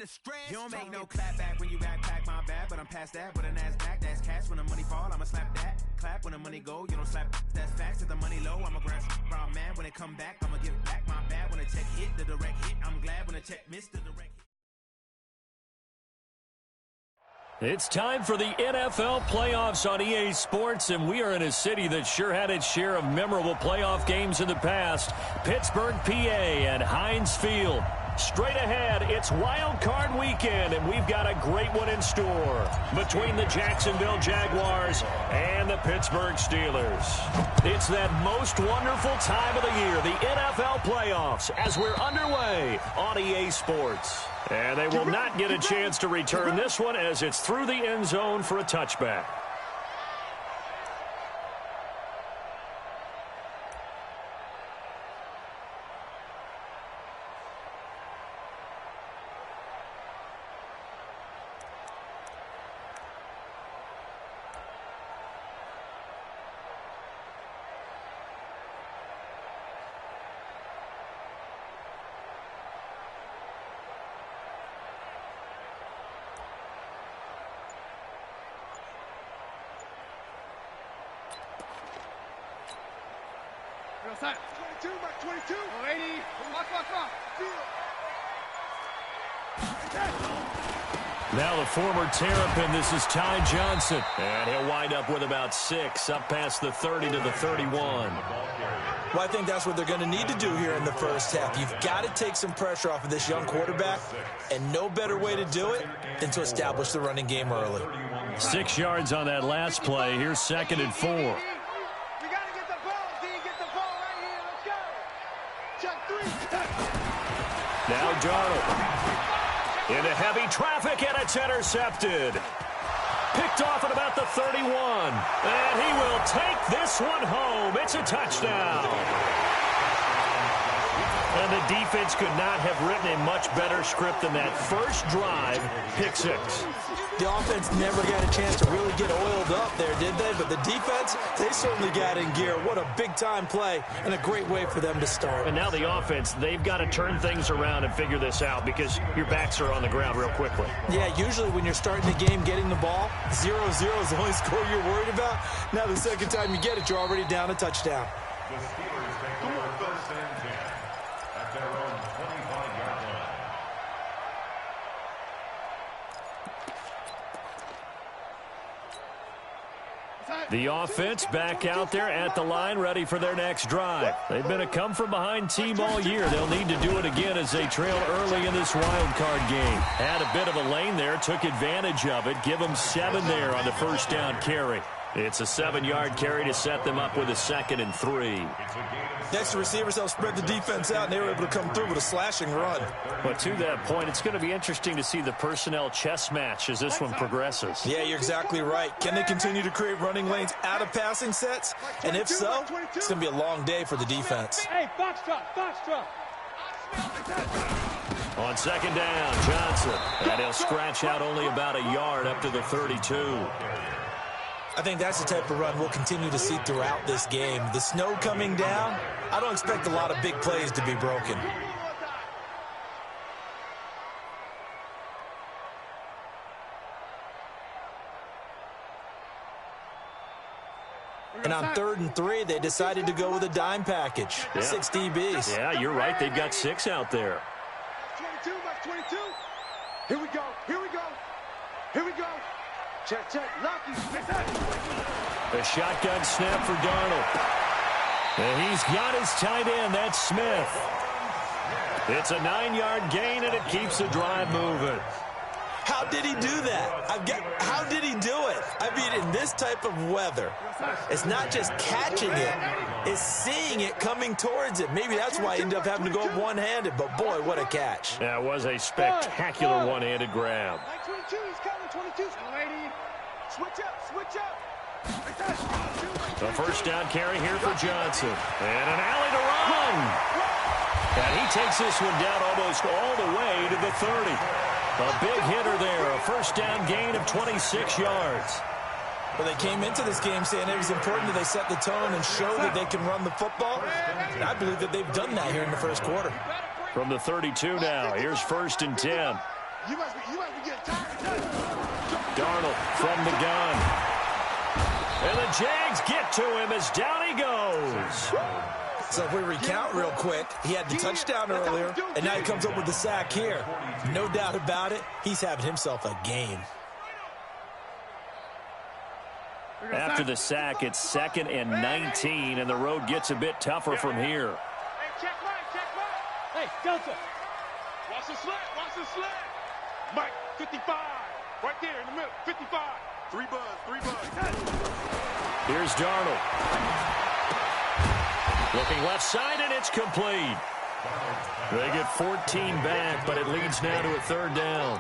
the stress. You don't make no clap back when you backpack, my bad, but I'm past that. With a NASDAQ, that's cash. When the money fall, I'ma slap that. Clap when the money go, you don't slap. That's facts. If the money low, I'ma grab brown man. When it come back, I'ma give back, my bad. When the check hit, the direct hit. I'm glad when the check missed the direct hit. It's time for the NFL playoffs on EA Sports, and we are in a city that sure had its share of memorable playoff games in the past. Pittsburgh, PA, and Heinz Field. Straight ahead, it's Wild Card Weekend, and we've got a great one in store between the Jacksonville Jaguars and the Pittsburgh Steelers. It's that most wonderful time of the year, the NFL playoffs, as we're underway on EA Sports. And they will not get a chance to return this one as it's through the end zone for a touchback. Outside. 22, back 22. 80. Walk. Now the former Terrapin, this is Ty Johnson. And he'll wind up with about 6, up past the 30 to the 31. Well, I think that's what they're going to need to do here in the first half. You've got to take some pressure off of this young quarterback, and no better way to do it than to establish the running game early. 6 yards on that last play. Here's 2nd and 4. Now Darnold into heavy traffic, and it's intercepted. Picked off at about the 31. And he will take this one home. It's a touchdown. And the defense could not have written a much better script than that first drive, pick 6. The offense never got a chance to really get oiled up there, did they? But the defense, they certainly got in gear. What a big-time play and a great way for them to start. And now the offense, they've got to turn things around and figure this out because your backs are on the ground real quickly. Yeah, usually when you're starting the game, getting the ball, 0-0 is the only score you're worried about. Now the second time you get it, you're already down a touchdown. The Steelers take over 1st and 10 at their own 25-yard line. The offense back out there at the line, ready for their next drive. They've been a come-from-behind team all year. They'll need to do it again as they trail early in this wild card game. Had a bit of a lane there, took advantage of it. Give them 7 there on the first down carry. It's a 7-yard carry to set them up with a 2nd and 3. Next, the receivers helped spread the defense out, and they were able to come through with a slashing run. But to that point, it's going to be interesting to see the personnel chess match as this one progresses. Yeah, you're exactly right. Can they continue to create running lanes out of passing sets? And if so, it's going to be a long day for the defense. Hey, foxtrot. On 2nd down, Johnson. And he'll scratch out only about a yard up to the 32. I think that's the type of run we'll continue to see throughout this game. The snow coming down, I don't expect a lot of big plays to be broken. And on 3rd and 3, they decided to go with a dime package. Yeah. 6 DBs. Yeah, you're right. They've got 6 out there. 22. Here we go. Check. Lucky. A shotgun snap for Darnold. And he's got his tight end. That's Smith. It's a 9-yard gain, and it keeps the drive moving. How did he do that? How did he do it? I mean, in this type of weather, it's not just catching it, it's seeing it coming towards it. Maybe that's why he ended up having to go one-handed, but boy, what a catch. That was a spectacular one-handed grab. 22, he's coming, 22. Switch up. The first down carry here for Johnson. And an alley to run. And he takes this one down almost all the way to the 30. A big hitter there, a first down gain of 26 yards. Well, they came into this game saying it was important that they set the tone and show that they can run the football. And I believe that they've done that here in the first quarter. From the 32 now, here's 1st and 10. You must be getting tired. Darnold from the gun. And the Jags get to him as down he goes. So if we recount real quick, he had the touchdown earlier, and now he comes up with the sack here. No doubt about it, he's having himself a game. After the sack, it's 2nd and 19, and the road gets a bit tougher from here. Hey, check right. Hey, Delta. Watch the sled. Mike, 55. Right there in the middle, 55. 3 buzz. Here's Darnold. Looking left side, and it's complete. They get 14 back, but it leads now to a 3rd down.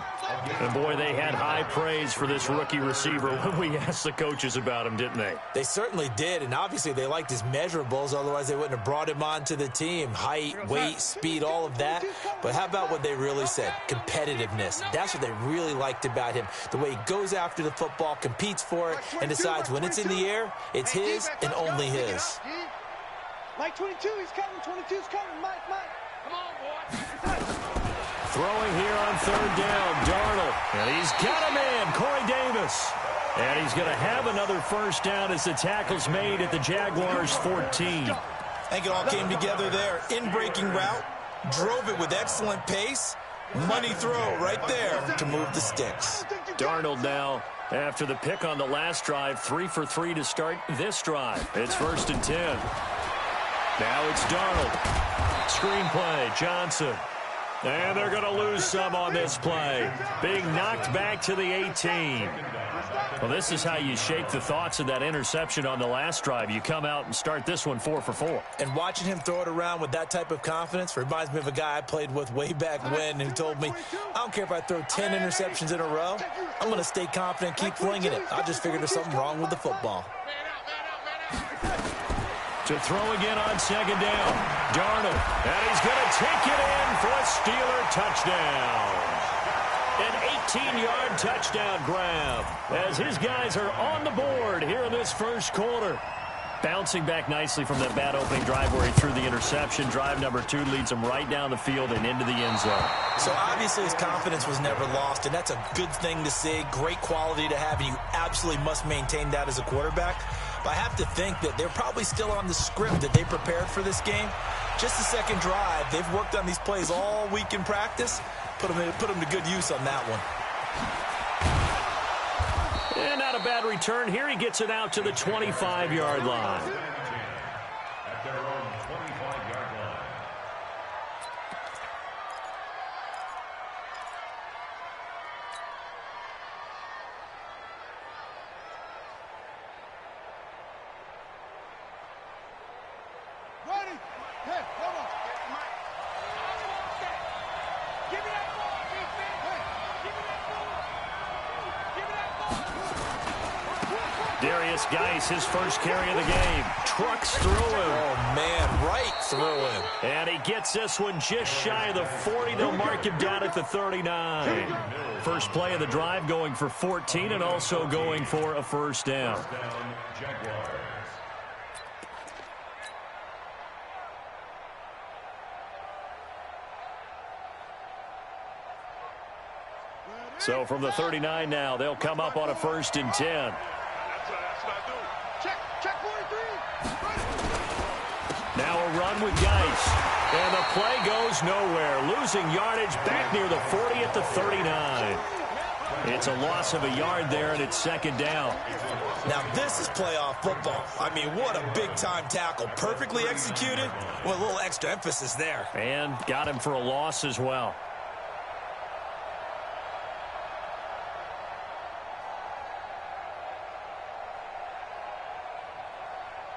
And, boy, they had high praise for this rookie receiver when we asked the coaches about him, didn't they? They certainly did, and obviously they liked his measurables. Otherwise, they wouldn't have brought him onto the team. Height, weight, speed, all of that. But how about what they really said? Competitiveness. That's what they really liked about him. The way he goes after the football, competes for it, and decides when it's in the air, it's his and only his. Mike 22, he's coming. 22's coming. Mike. Come on, boy. Throwing here on 3rd down, Darnold. And he's got a man, Corey Davis. And he's going to have another 1st down as the tackle's made at the Jaguars' 14. I think it all came together there. In-breaking route, drove it with excellent pace. Money throw right there to move the sticks. Darnold now, after the pick on the last drive, 3 for 3 to start this drive. It's 1st and 10. Now it's Darnold. Screenplay, Johnson. And they're going to lose some on this play. Being knocked back to the 18. Well, this is how you shake the thoughts of that interception on the last drive. You come out and start this one 4 for 4. And watching him throw it around with that type of confidence reminds me of a guy I played with way back when who told me, I don't care if I throw 10 interceptions in a row. I'm going to stay confident, keep flinging it. I just figured there's something wrong with the football. To throw again on 2nd down. Darnold. And he's going to take it in for a Steeler touchdown. An 18-yard touchdown grab as his guys are on the board here in this 1st quarter. Bouncing back nicely from that bad opening drive where he threw the interception. Drive number 2 leads him right down the field and into the end zone. So obviously his confidence was never lost, and that's a good thing to see. Great quality to have, and you absolutely must maintain that as a quarterback. But I have to think that they're probably still on the script that they prepared for this game. Just the 2nd drive. They've worked on these plays all week in practice. Put them to good use on that one. And not a bad return here. He gets it out to the 25-yard line. At their own 25-yard line. Ready? Hey, hold on. Give me that ball, defense. Hey, give me that ball. Give me that ball. Darius Geis, his first carry of the game. Trucks through him. Oh, man, right through him. And he gets this one just shy of the 40. They'll mark him down at the 39. First play of the drive going for 14 and also going for a 1st down. Jaguars. So from the 39 now, they'll come up on a 1st and 10. That's what I do. Check 43. Now a run with Geis. And the play goes nowhere. Losing yardage back near the 40 at the 39. It's a loss of a yard there, and it's 2nd down. Now this is playoff football. I mean, what a big-time tackle. Perfectly executed with a little extra emphasis there. And got him for a loss as well.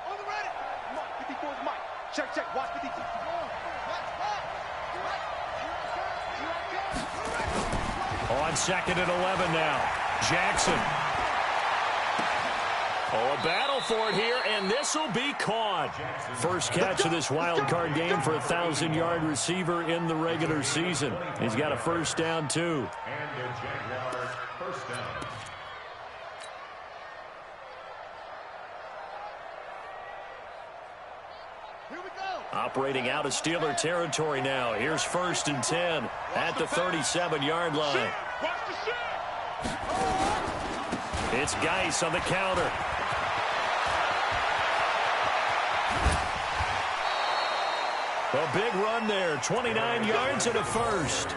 On the ready. Mike, 54 is Mike. Check. Watch 52. On 2nd and 11 now. Jackson. Oh, a battle for it here, and this will be caught. First catch of this wild card game for a 1,000-yard receiver in the regular season. He's got a 1st down, too. And their Jaguars' 1st down. Here Operating out of Steeler territory now. Here's 1st and 10 at the 37-yard line. It's Geis on the counter. A big run there, 29 yards and a first.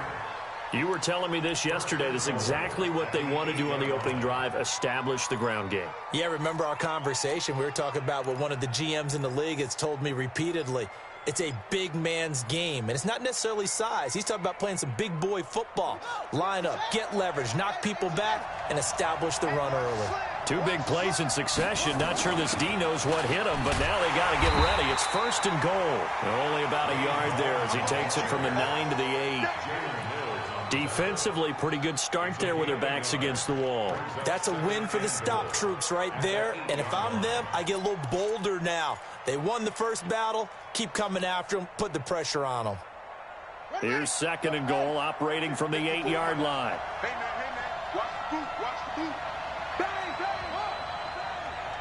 You were telling me this yesterday. This is exactly what they want to do on the opening drive, establish the ground game. Yeah, remember our conversation? We were talking about what one of the GMs in the league has told me repeatedly. It's a big man's game, and it's not necessarily size. He's talking about playing some big boy football. Line up, get leverage, knock people back, and establish the run early. 2 big plays in succession. Not sure this D knows what hit him, but now they got to get ready. It's 1st and goal. Only about a yard there as he takes it from the 9 to the 8. Defensively, pretty good start there with their backs against the wall. That's a win for the stop troops right there. And if I'm them, I get a little bolder now. They won the first battle. Keep coming after them. Put the pressure on them. Here's 2nd and goal, operating from the 8-yard line. Hey, man. Watch the boot. Watch the boot. Bang, bang.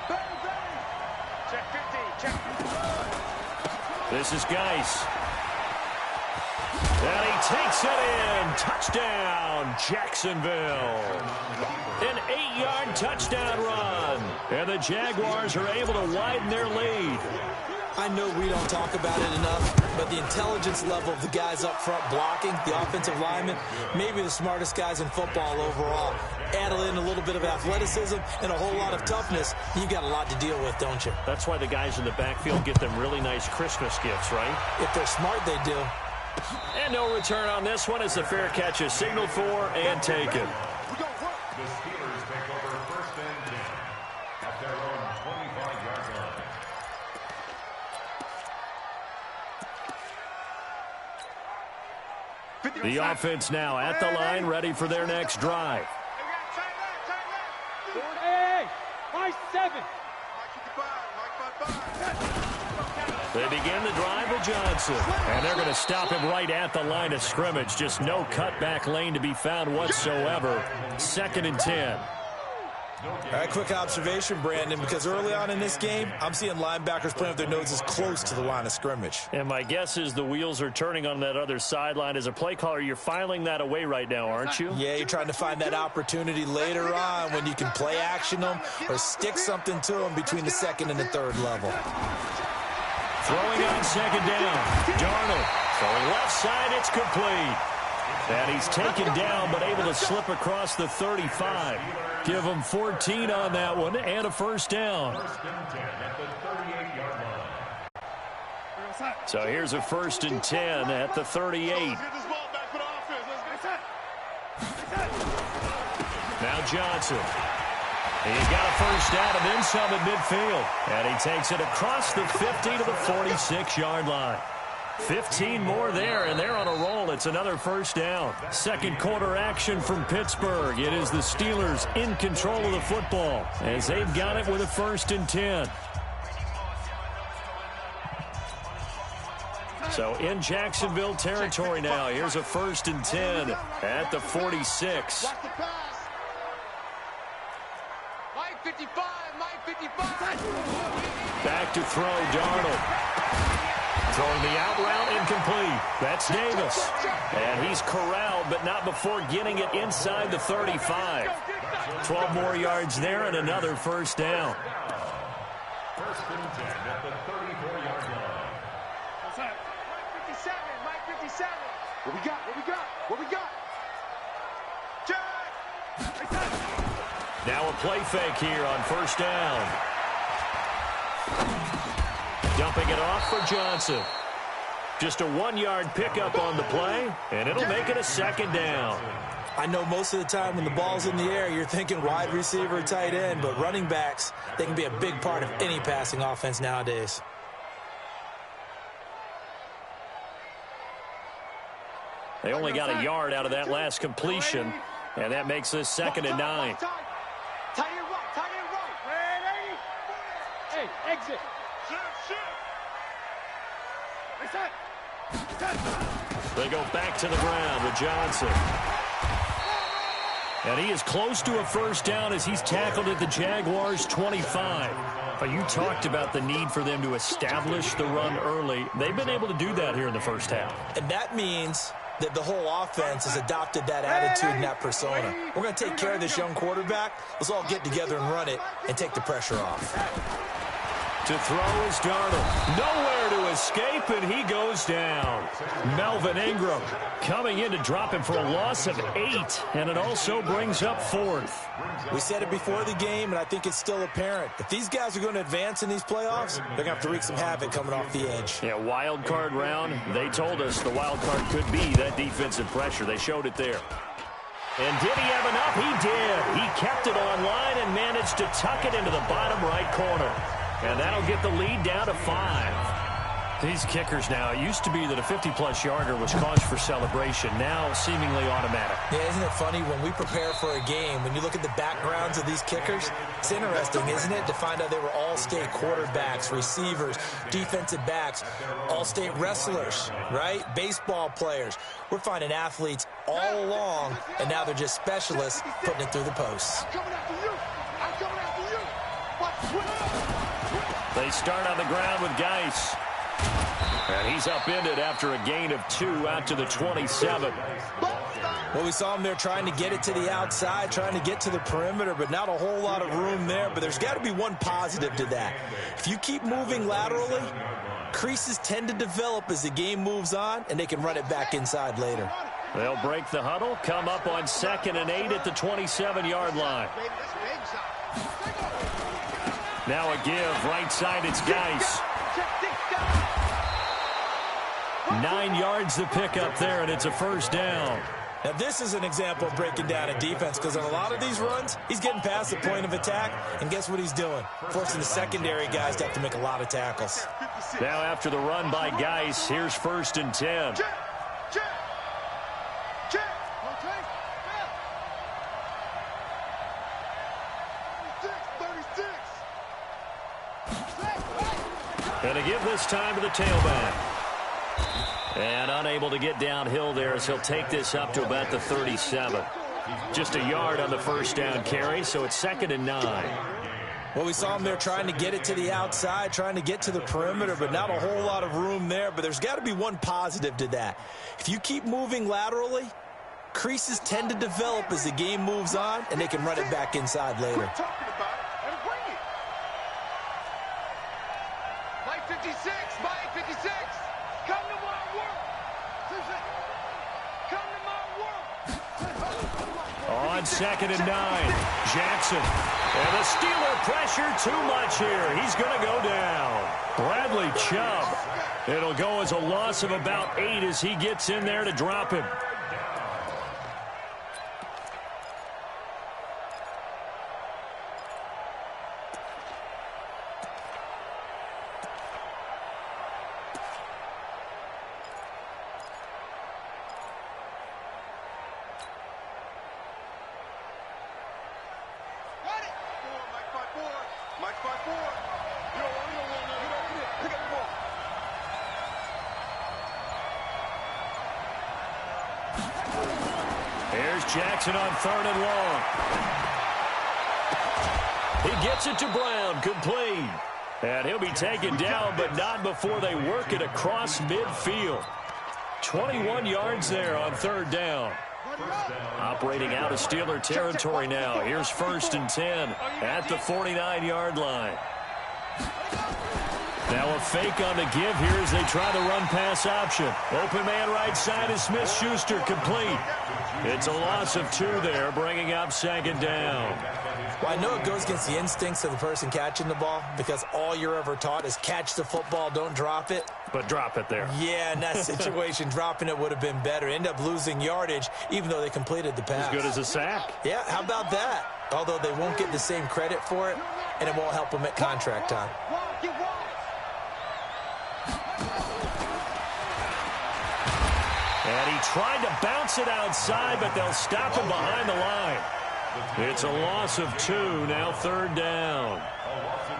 Bang, bang. Check 15. Check. This is Geis. And he takes it in. Touchdown, Jacksonville. An 8-yard touchdown run. And the Jaguars are able to widen their lead. I know we don't talk about it enough, but the intelligence level of the guys up front blocking, the offensive linemen, maybe the smartest guys in football overall. Add in a little bit of athleticism and a whole lot of toughness, you got a lot to deal with, don't you? That's why the guys in the backfield get them really nice Christmas gifts, right? If they're smart, they do. And no return on this one as the fair catch is signaled for and taken. The Steelers take over 1st and 10 at their own 25-yard line. The offense now at the line, ready for their next drive. Hey, my 7. They begin the drive with Johnson, and they're going to stop him right at the line of scrimmage. Just no cutback lane to be found whatsoever. 2nd and 10. All right, quick observation, Brandon, because early on in this game, I'm seeing linebackers playing with their noses close to the line of scrimmage. And my guess is the wheels are turning on that other sideline. As a play caller, you're filing that away right now, aren't you? Yeah, you're trying to find that opportunity later on when you can play action them or stick something to them between the 2nd and the 3rd level. Throwing on 2nd down. Darnold throwing left side. It's complete. And he's taken down but able to slip across the 35. Give him 14 on that one and a 1st down. 1st and 10 at the 38-yard line. So here's a 1st and 10 at the 38. Now Johnson. He's got a 1st down and then some at midfield. And he takes it across the 50 to the 46-yard line. 15 more there, and they're on a roll. It's another 1st down. 2nd quarter action from Pittsburgh. It is the Steelers in control of the football as they've got it with a 1st and 10. So in Jacksonville territory now. Here's a 1st and 10 at the 46. Back to throw, Darnold. Throwing the out route incomplete. That's Davis. And he's corralled, but not before getting it inside the 35. 12 more yards there and another 1st down. 1st and 10 at the 34-yard line. Mike 57, Mike 57. What we got? What we got? What we got? Now a play fake here on 1st down. Dumping it off for Johnson. Just a 1-yard pickup on the play, and it'll make it a 2nd down. I know most of the time when the ball's in the air, you're thinking wide receiver, tight end, but running backs, they can be a big part of any passing offense nowadays. They only got a yard out of that last completion, and that makes this 2nd and 9. Tight end right, tight end right. Ready? Hey, exit. They go back to the ground with Johnson. And he is close to a first down as he's tackled at the Jaguars' 25. But you talked about the need for them to establish the run early. They've been able to do that here in the first half. And that means that the whole offense has adopted that attitude and that persona. We're going to take care of this young quarterback. Let's all get together and run it and take the pressure off. To throw is Darnold. Nowhere to escape, and he goes down. Melvin Ingram coming in to drop him for a loss of 8, and it also brings up 4th. We said it before the game, and I think it's still apparent. If these guys are going to advance in these playoffs, they're going to have to wreak some havoc coming off the edge. Yeah, wild card round. They told us the wild card could be that defensive pressure. They showed it there. And did he have enough? He did. He kept it on line and managed to tuck it into the bottom right corner. And that'll get the lead down to 5. These kickers now, it used to be that a 50-plus yarder was cause for celebration. Now seemingly automatic. Yeah, isn't it funny when we prepare for a game, when you look at the backgrounds of these kickers, it's interesting, isn't it, to find out they were all-state quarterbacks, receivers, defensive backs, all-state wrestlers, right? Baseball players. We're finding athletes all along, and now they're just specialists putting it through the posts. I'm coming after you. I'm coming after you. Watch. They start on the ground with Geis. And he's upended after a gain of 2 out to the 27. Well, we saw him there trying to get it to the outside, trying to get to the perimeter, but not a whole lot of room there. But there's got to be one positive to that. If you keep moving laterally, creases tend to develop as the game moves on, and they can run it back inside later. They'll break the huddle, come up on 2nd and 8 at the 27-yard line. Now a give, right side, it's Geis. 9 yards the pick up there, and it's a first down. Now this is an example of breaking down a defense, because on a lot of these runs, he's getting past the point of attack, and guess what he's doing? Forcing the secondary guys to have to make a lot of tackles. Now after the run by Geis, here's 1st and 10. And a give this time to the tailback. And unable to get downhill there as he'll take this up to about the 37. Just a yard on the first down carry, so it's 2nd and 9. Well, we saw him there trying to get it to the outside, trying to get to the perimeter, but not a whole lot of room there. But there's got to be one positive to that. If you keep moving laterally, creases tend to develop as the game moves on, and they can run it back inside later. 56, Mike, 56. Come to my work. Come to my work. On 2nd and 9, Jackson. And the Steeler pressure too much here. He's going to go down. Bradley Chubb. It'll go as a loss of about 8 as he gets in there to drop him. Here's Jackson on 3rd and long. He gets it to Brown, complete. And he'll be taken down, but not before they work it across midfield. 21 yards there on 3rd down. Operating out of Steeler territory now. Here's 1st and 10 at the 49-yard line. Now a fake on the give here as they try the run-pass option. Open man right side is Smith-Schuster, complete. It's a loss of 2 there, bringing up 2nd down. Well, I know it goes against the instincts of the person catching the ball, because all you're ever taught is catch the football, don't drop it. But drop it there. Yeah, in that situation, dropping it would have been better. End up losing yardage, even though they completed the pass. As good as a sack. Yeah, how about that? Although they won't get the same credit for it, and it won't help them at contract time. And he tried to bounce it outside, but they'll stop him behind the line. It's a loss of 2, now 3rd down.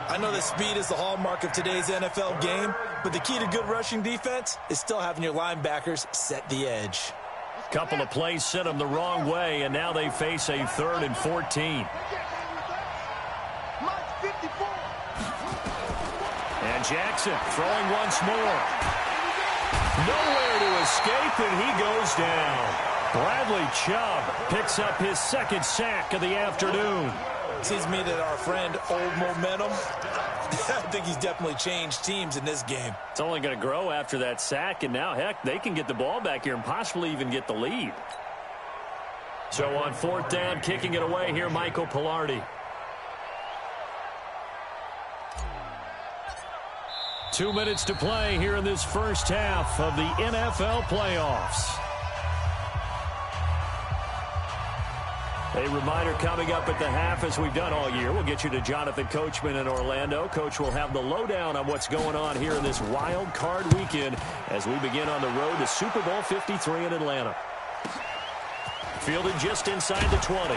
I know that speed is the hallmark of today's NFL game, but the key to good rushing defense is still having your linebackers set the edge. Couple of plays sent them the wrong way, and now they face a 3rd and 14. And Jackson throwing once more. Nowhere to escape, and he goes down. Bradley Chubb picks up his 2nd sack of the afternoon. Seems to me that our friend Old Momentum, I think he's definitely changed teams in this game. It's only going to grow after that sack, and now, heck, they can get the ball back here and possibly even get the lead. So on 4th down, kicking it away here, Michael Pilardi. 2 minutes to play here in this first half of the NFL playoffs. A reminder coming up at the half, as we've done all year. We'll get you to Jonathan Coachman in Orlando. Coach will have the lowdown on what's going on here in this wild card weekend as we begin on the road to Super Bowl 53 in Atlanta. Fielded just inside the 20.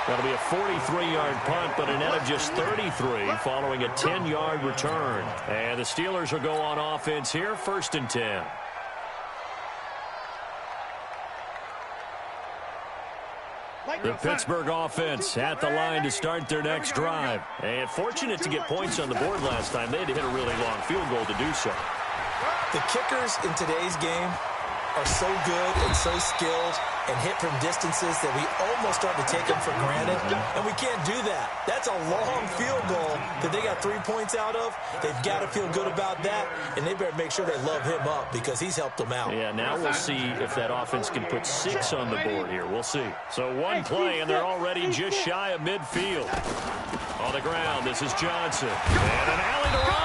That'll be a 43-yard punt, but a net of just 33 following a 10-yard return. And the Steelers will go on offense here, 1st and 10. The Pittsburgh offense at the line to start their next drive. And fortunate to get points on the board last time. They had to hit a really long field goal to do so. The kickers in today's game are so good and so skilled and hit from distances that we almost start to take them for granted, and we can't do that. That's a long field goal that they got 3 points out of. They've got to feel good about that, and they better make sure they love him up because he's helped them out. Yeah, now we'll see if that offense can put 6 on the board here. We'll see. So one play, and they're already just shy of midfield. On the ground, this is Johnson. And an alley to run.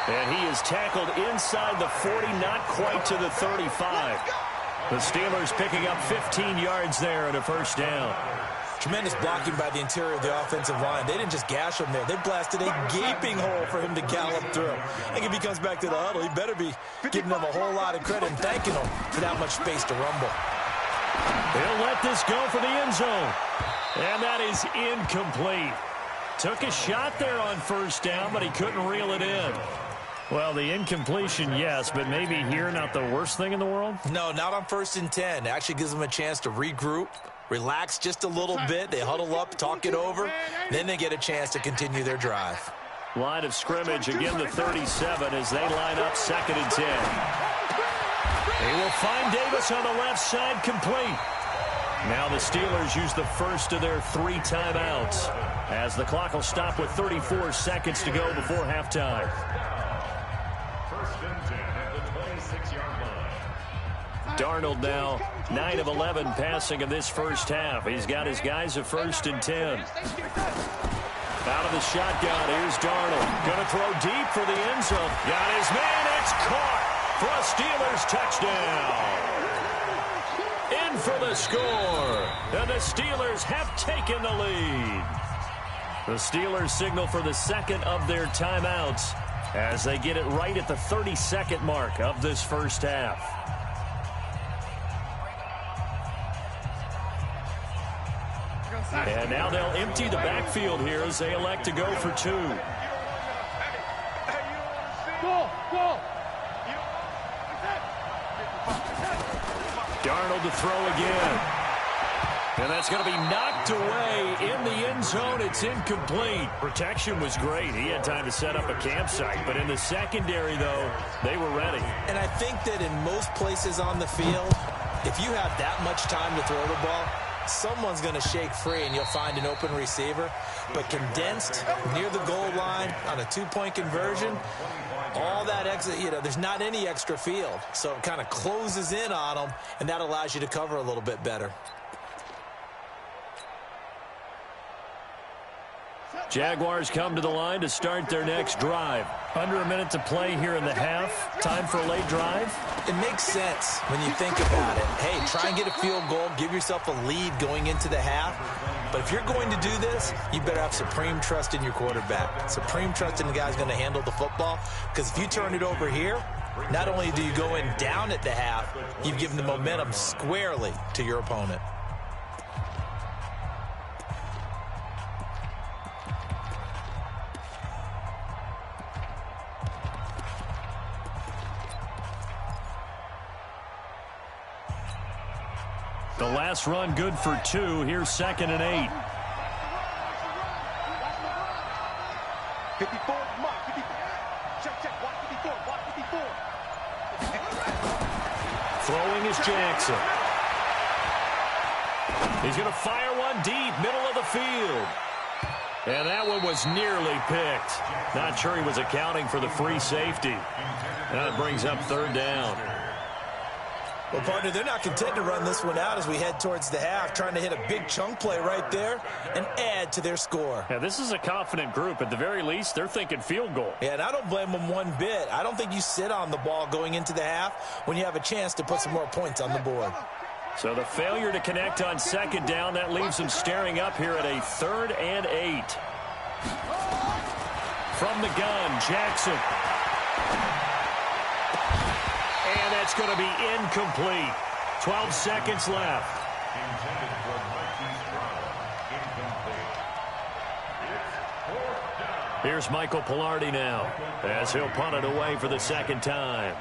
And he is tackled inside the 40, not quite to the 35. The Steelers picking up 15 yards there and a 1st down. Tremendous blocking by the interior of the offensive line. They didn't just gash him there. They blasted a gaping hole for him to gallop through. I think if he comes back to the huddle, he better be giving them a whole lot of credit and thanking them for that much space to rumble. He'll let this go for the end zone. And that is incomplete. Took a shot there on 1st down, but he couldn't reel it in. Well, the incompletion, yes, but maybe here not the worst thing in the world? No, not on 1st and 10. It actually gives them a chance to regroup, relax just a little bit. They huddle up, talk it over. Then they get a chance to continue their drive. Line of scrimmage, again the 37 as they line up 2nd and 10. They will find Davis on the left side, complete. Now the Steelers use the first of their 3 timeouts as the clock will stop with 34 seconds to go before halftime. 1st and 10 at the 26-yard line. Darnold now 9 of 11 passing in this first half. He's got his guys at 1st and 10. Out of the shotgun, here's Darnold. Going to throw deep for the end zone. Got his man, it's caught for a Steelers touchdown. In for the score, and the Steelers have taken the lead. The Steelers signal for the 2nd of their timeouts as they get it right at the 32nd mark of this first half. And now they'll empty the backfield here as they elect to go for 2. Darnold to throw again. And that's going to be knocked away in the end zone. It's incomplete. Protection was great. He had time to set up a campsite. But in the secondary, though, they were ready. And I think that in most places on the field, if you have that much time to throw the ball, someone's going to shake free and you'll find an open receiver. But condensed near the goal line on a 2-point conversion, all that extra, there's not any extra field. So it kind of closes in on them, and that allows you to cover a little bit better. Jaguars come to the line to start their next drive. Under a minute to play here in the half. Time for a late drive. It makes sense when you think about it. Hey, try and get a field goal. Give yourself a lead going into the half. But if you're going to do this, you better have supreme trust in your quarterback. Supreme trust in the guy's going to handle the football. Because if you turn it over here, not only do you go in down at the half, you've given the momentum squarely to your opponent. The last run good for 2. Here's 2nd and 8. 54, mark, 54. Check, watch 54, watch 54. Throwing is Jackson. He's going to fire one deep, middle of the field. And that one was nearly picked. Not sure he was accounting for the free safety. That brings up 3rd down. Well, partner, they're not content to run this one out as we head towards the half, trying to hit a big chunk play right there and add to their score. Yeah, this is a confident group. At the very least, they're thinking field goal. Yeah, and I don't blame them one bit. I don't think you sit on the ball going into the half when you have a chance to put some more points on the board. So the failure to connect on 2nd down, that leaves them staring up here at a 3rd and 8. From the gun, Jackson. And that's going to be incomplete. 12 seconds left. Intended for Mikey Stroud. Incomplete. It's 4th down. Here's Michael Pilardi now as he'll punt it away for the 2nd time.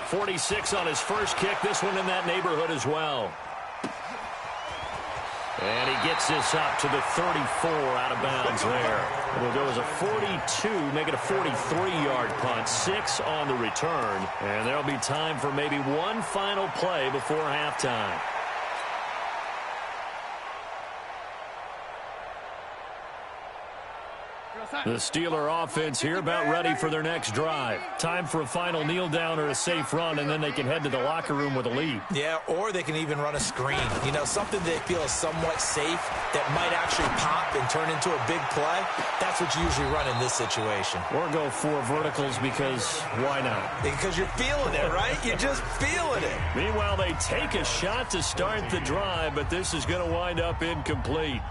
.46 on his first kick. This one in that neighborhood as well. And he gets this up to the 34 out of bounds there. It'll go as a 42, make it a 43-yard punt. 6 on the return. And there'll be time for maybe one final play before halftime. The Steeler offense here about ready for their next drive. Time for a final kneel down or a safe run, and then they can head to the locker room with a lead. Yeah, or they can even run a screen. You know, something they feel is somewhat safe that might actually pop and turn into a big play. That's what you usually run in this situation. Or go 4 verticals because why not? Because you're feeling it, right? You're just feeling it. Meanwhile, they take a shot to start the drive, but this is going to wind up incomplete.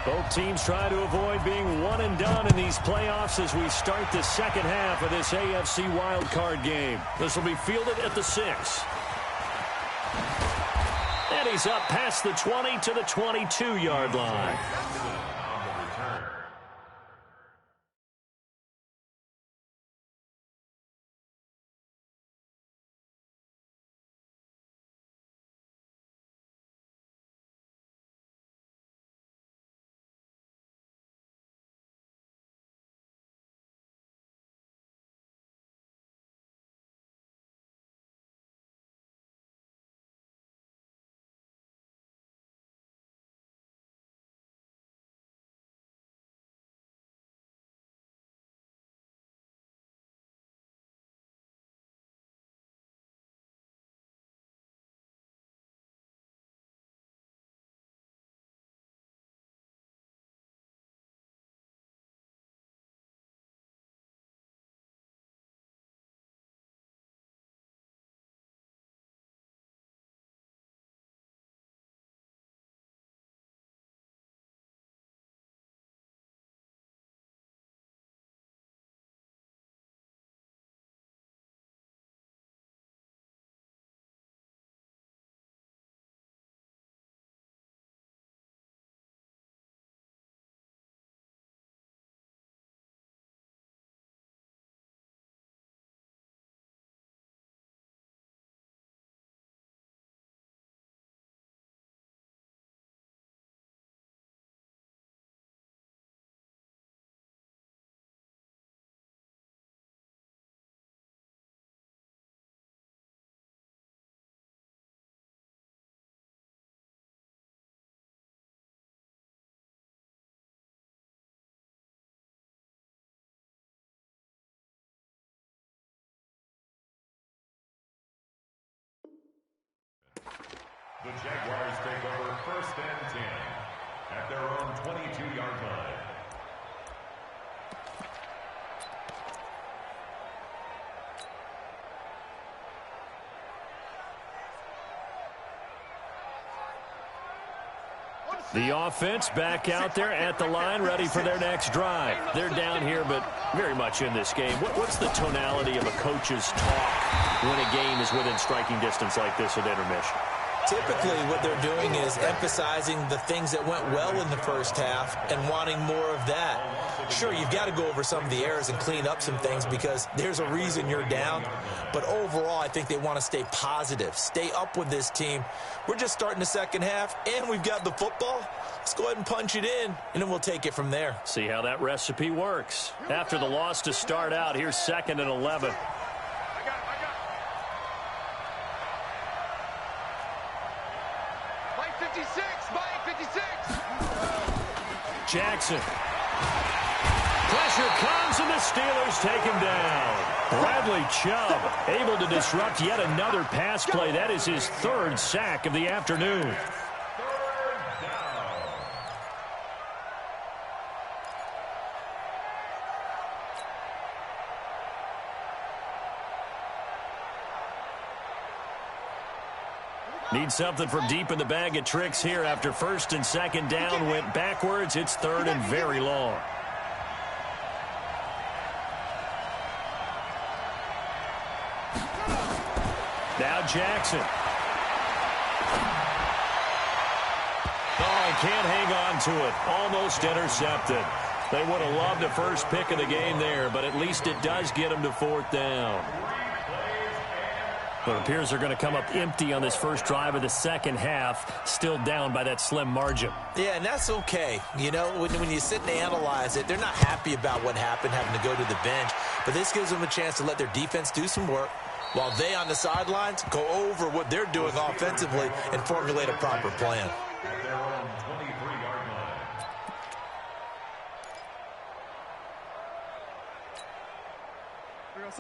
Both teams try to avoid being one and done in these playoffs as we start the 2nd half of this AFC wildcard game. This will be fielded at the 6. And he's up past the 20 to the 22-yard line. The Jaguars take over 1st and 10 at their own 22-yard line. The offense back out there at the line, ready for their next drive. They're down here, but very much in this game. What's the tonality of a coach's talk when a game is within striking distance like this at intermission? Typically, what they're doing is emphasizing the things that went well in the first half and wanting more of that. Sure, you've got to go over some of the errors and clean up some things because there's a reason you're down. But overall, I think they want to stay positive, stay up with this team. We're just starting the second half, and we've got the football. Let's go ahead and punch it in, and then we'll take it from there. See how that recipe works. After the loss to start out, here's 2nd and 11. Jackson. Pressure comes, and the Steelers take him down. Bradley Chubb able to disrupt yet another pass play. That is his 3rd sack of the afternoon. Need something from deep in the bag of tricks here after 1st and 2nd down went backwards. It's 3rd and very long. Now Jackson. Oh, he can't hang on to it. Almost intercepted. They would have loved the first pick of the game there, but at least it does get them to 4th down. But it appears they're going to come up empty on this first drive of the second half, still down by that slim margin. Yeah, and that's okay. You know, when you sit and analyze it, they're not happy about what happened, having to go to the bench. But this gives them a chance to let their defense do some work while they on the sidelines go over what they're doing offensively and formulate a proper plan.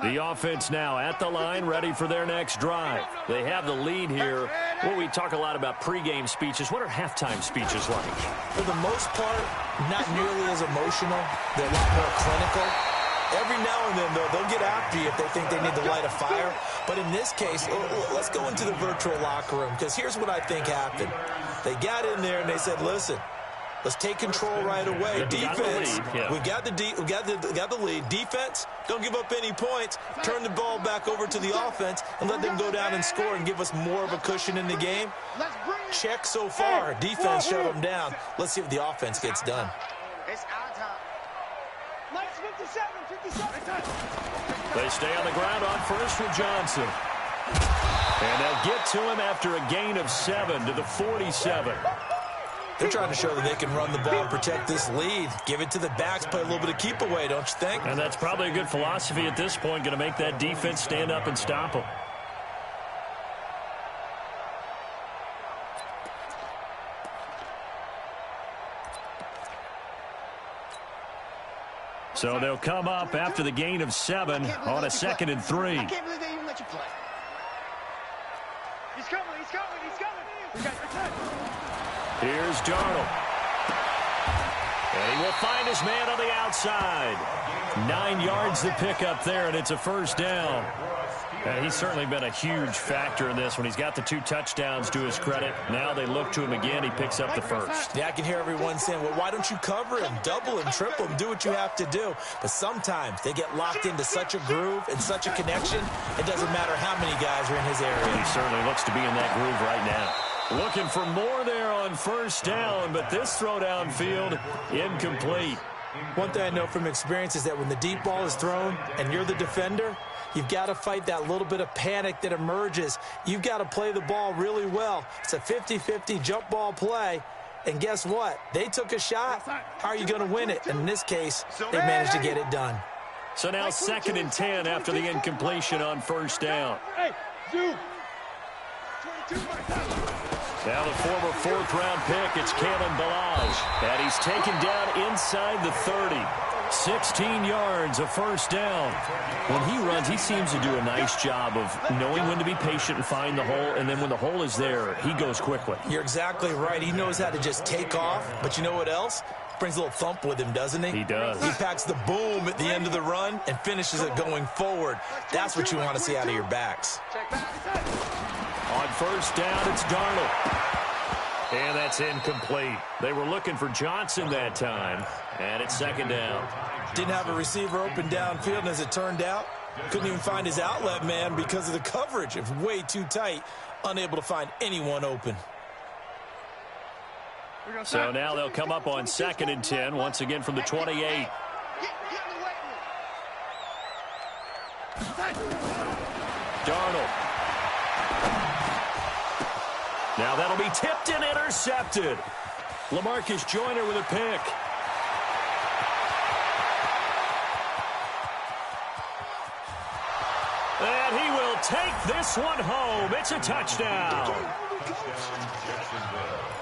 The offense now at the line, ready for their next drive. They have the lead here. Well, we talk a lot about pregame speeches. What are halftime speeches like? For the most part, not nearly as emotional. They're a lot more clinical. Every now and then, though, they'll get after you if they think they need to light a fire. But in this case, let's go into the virtual locker room, because here's what I think happened. They got in there and they said, listen, let's take control right away. Defense, we got the lead. Defense, don't give up any points. Turn the ball back over to the offense and let them go down and score and give us more of a cushion in the game. Check so far. Defense shut them down. Let's see if the offense gets done. They stay on the ground on first with Johnson. And they'll get to him after a gain of 7 to the 47. They're trying to show that they can run the ball and protect this lead. Give it to the backs, play a little bit of keep away, don't you think? And that's probably a good philosophy at this point, going to make that defense stand up and stop them. So they'll come up after the gain of 7 on a 2nd and 3. I can't believe they even let you play. He's coming, he's coming, he's coming. Here's Darnold. And he will find his man on the outside. 9 yards to pick up there, and it's a 1st down. And he's certainly been a huge factor in this when he's got the 2 touchdowns to his credit. Now they look to him again. He picks up the 1st. Yeah, I can hear everyone saying, well, why don't you cover him, double him, triple him, do what you have to do. But sometimes they get locked into such a groove and such a connection, it doesn't matter how many guys are in his area. He certainly looks to be in that groove right now. Looking for more there on 1st down, but this throw downfield, incomplete. One thing I know from experience is that when the deep ball is thrown and you're the defender, you've got to fight that little bit of panic that emerges. You've got to play the ball really well. It's a 50-50 jump ball play. And guess what? They took a shot. How are you going to win it? And in this case, they managed to get it done. So now 2nd and 10 after the incompletion on 1st down. Now the former 4th-round pick, it's Kalen Ballage. And he's taken down inside the 30. 16 yards, a 1st down. When he runs, he seems to do a nice job of knowing when to be patient and find the hole, and then when the hole is there, he goes quickly. You're exactly right. He knows how to just take off, but you know what else? Brings a little thump with him, doesn't he? He does. He packs the boom at the end of the run and finishes it going forward. That's what you want to see out of your backs. On 1st down, it's Darnold. And that's incomplete. They were looking for Johnson that time, and it's 2nd down. Didn't have a receiver open downfield, and as it turned out, couldn't even find his outlet man because of the coverage. It was way too tight unable to find anyone open. So now they'll come up on 2nd and 10, once again from the 28. Darnold. Now that'll be tipped and intercepted. LaMarcus Joyner with a pick. And he will take this one home. It's a touchdown.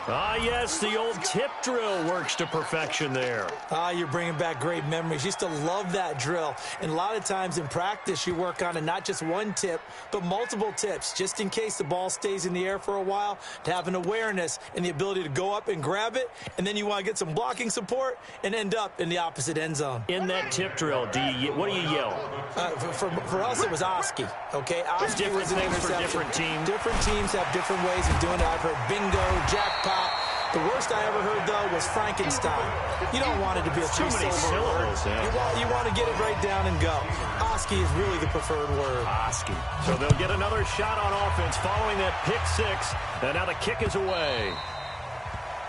Ah, yes, the old tip drill works to perfection there. Ah, you're bringing back great memories. Used to love that drill. And a lot of times in practice, you work on it, not just one tip, but multiple tips, just in case the ball stays in the air for a while, to have an awareness and the ability to go up and grab it, and then you want to get some blocking support and end up in the opposite end zone. In that tip drill, what do you yell? For us, it was Oski, okay? It's different things for different teams. Different teams have different ways of doing it. I've heard bingo, jackpot. The worst I ever heard, though, was Frankenstein. You don't want it to be a three-syllable word. Yeah. You want to get it right down and go. Oski is really the preferred word. Oski. So they'll get another shot on offense following that pick six. And now the kick is away.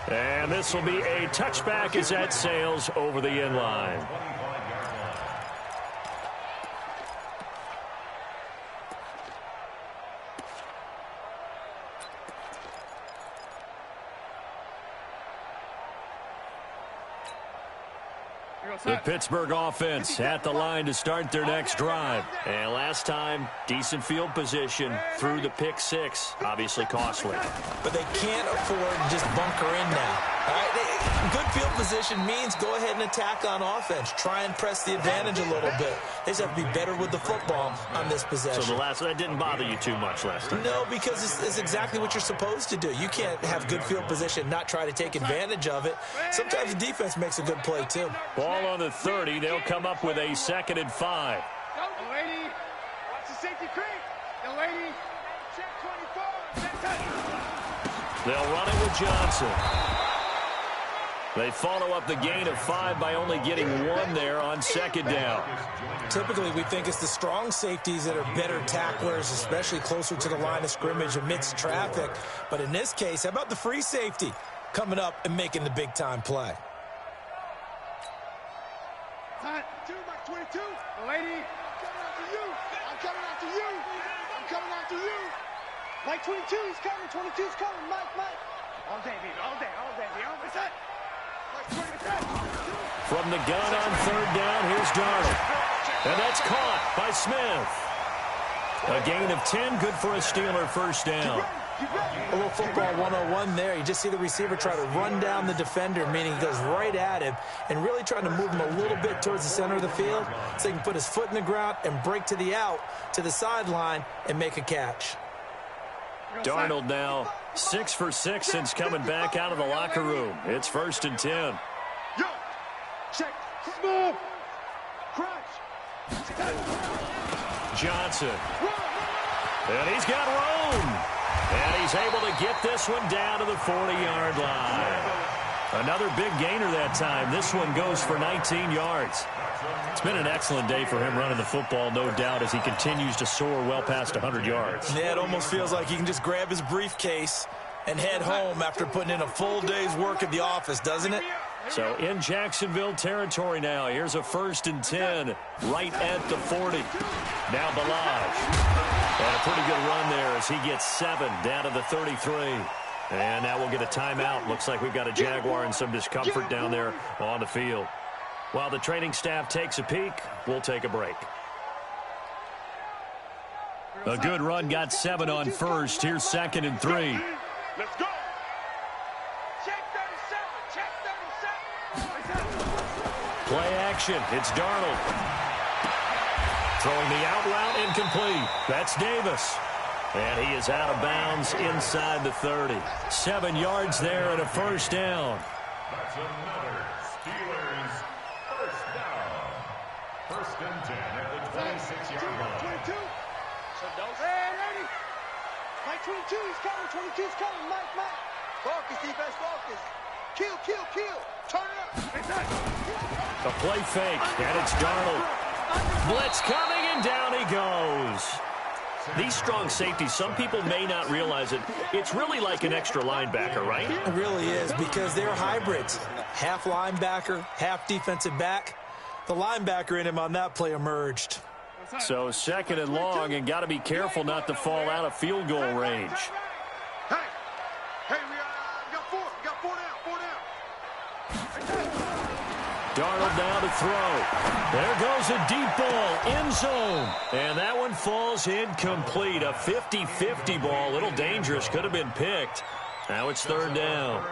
And this will be a touchback as that sails over the end line. The Pittsburgh offense at the line to start their next drive. And last time, decent field position through the pick six. Obviously costly. But they can't afford to just bunker in now. All right? Good field position means go ahead and attack on offense. Try and press the advantage a little bit. They just have to be better with the football on this possession. So that didn't bother you too much last time? No, because it's exactly what you're supposed to do. You can't have good field position, not try to take advantage of it. Sometimes the defense makes a good play, too. Ball on the 30. They'll come up with a 2nd and 5. Young lady, watch the safety creep. Young lady, check 24. They'll run it with Johnson. They follow up the gain of 5 by only getting 1 there on 2nd down. Typically, we think it's the strong safeties that are better tacklers, especially closer to the line of scrimmage amidst traffic. But in this case, how about the free safety coming up and making the big-time play? Time. 2 by 22. Lady, I'm coming after you. I'm coming after you. Mike 22 is coming. 22 is coming. Mike. All day, baby. All day. All day. From the gun on 3rd down, here's Darnold. And that's caught by Smith. A gain of 10, good for a Steeler first down. A little football 101 there. You just see the receiver try to run down the defender, meaning he goes right at him and really trying to move him a little bit towards the center of the field so he can put his foot in the ground and break to the out, to the sideline, and make a catch. Darnold now 6 for 6 since coming back out of the locker room. It's 1st and 10. Yo, check, smooth, crunch. Johnson. And he's got room. And he's able to get this one down to the 40-yard line. Another big gainer that time. This one goes for 19 yards. It's been an excellent day for him running the football, no doubt, as he continues to soar well past 100 yards. Yeah, it almost feels like he can just grab his briefcase and head home after putting in a full day's work at the office, doesn't it? So in Jacksonville territory now. Here's a 1st and 10 right at the 40. Now Balaj. And a pretty good run there as he gets 7 down to the 33. And now we'll get a timeout. Looks like we've got a Jaguar and some discomfort down there on the field. While the training staff takes a peek, we'll take a break. A good run, got 7 on 1st. Here's 2nd and 3. Let's go. Check 37. Play action. It's Darnold. Throwing the out route incomplete. That's Davis. And he is out of bounds inside the 30. 7 yards there and a 1st down. That's another Steelers first down. 1st and 10 at the 26-yard line. 22. Hey, ready. Mike 22 is coming. 22 is coming. Mike. Focus, defense, focus. Kill. Turn it up. A play fake, and it's Darnold. Blitz coming, and down he goes. These strong safeties, some people may not realize it. It's really like an extra linebacker, right? It really is, because they're hybrids. Half linebacker, half defensive back. The linebacker in him on that play emerged. So 2nd and long, and got to be careful not to fall out of field goal range. Hey, we got four. We got four down. Darnold now to throw. There goes a deep ball, end zone. And that one falls incomplete. A 50-50 ball, a little dangerous, could have been picked. Now it's 3rd down.